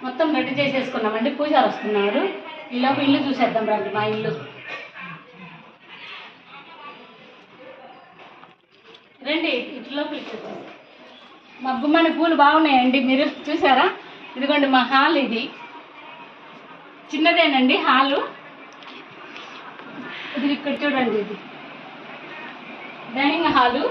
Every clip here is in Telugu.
మొత్తం రెడీ చేసేసుకున్నామండి. పూజారు వస్తున్నారు. ఈలోపు ఇల్లు చూసేద్దాం రండి. మా ఇల్లు రండి. ఇట్లోకి మా గుమ్మని పూలు బాగున్నాయండి. మీరు చూసారా? ఇదిగోండి మా హాల్. ఇది చిన్నదేనండి హాలు. ఇది ఇక్కడ చూడండి. ఇది డైనింగ్ హాలు.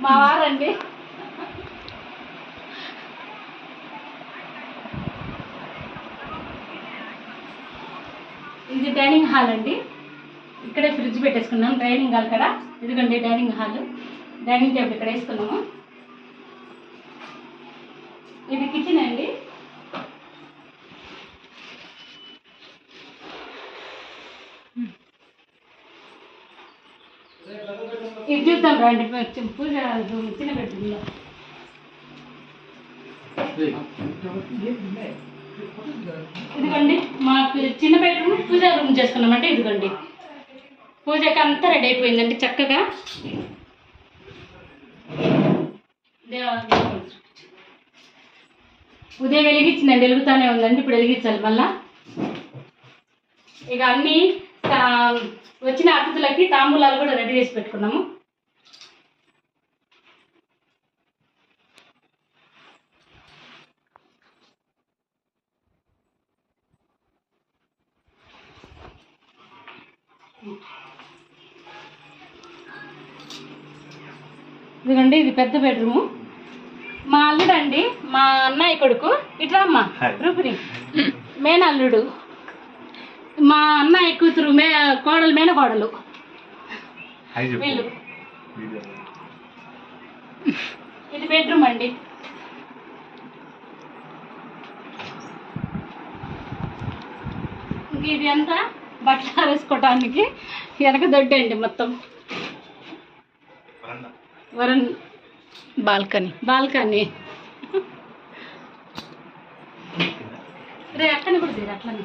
మా వారండి. ఇది డైనింగ్ హాల్ అండి. ఇక్కడే ఫ్రిడ్జ్ పెట్టేసుకున్నాం డైనింగ్ హాల్ కదా. ఇదిగోండి డైనింగ్ హాల్. డైనింగ్ టేబుల్ ఇక్కడ వేసుకున్నాము. ఇది కిచెన్ అండి. ఇది చూద్దాం రండి. పూజ చిన్న బెడ్రూమ్లో ఇదిగోండి మాకు చిన్న బెడ్రూమ్ పూజ రూమ్ చేసుకున్నామంటే. ఇదిగోండి పూజకి అంతా రెడీ అయిపోయిందండి చక్కగా. ఉదయం వెలిగించిందండి. వెలుగుతానే ఉందండి. ఇప్పుడు వెలిగించాలి మళ్ళా. ఇక అన్నీ వచ్చిన అతిథులకి తాంబూలాలు కూడా రెడీ చేసి పెట్టుకున్నాము. ఇదిగోండి ఇది పెద్ద బెడ్రూము. మా అల్లుడు అండి, మా అన్నయ్య కొడుకు. ఇట్లా అమ్మ రూపిణి మేనల్లుడు. మా అన్నయ్య కూతురు కోడలు మేనకోడలు వీళ్ళు. ఇది బెడ్రూమ్ అండి. ఇంక ఇది అంతా బట్టలు వేసుకోవటానికి వెనక దొడ్డండి మొత్తం. బాల్కనీ రే అట్లనే కూడా తీరు అట్లనే.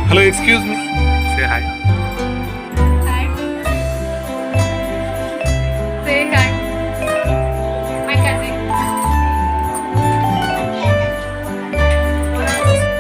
Hello excuse me say hi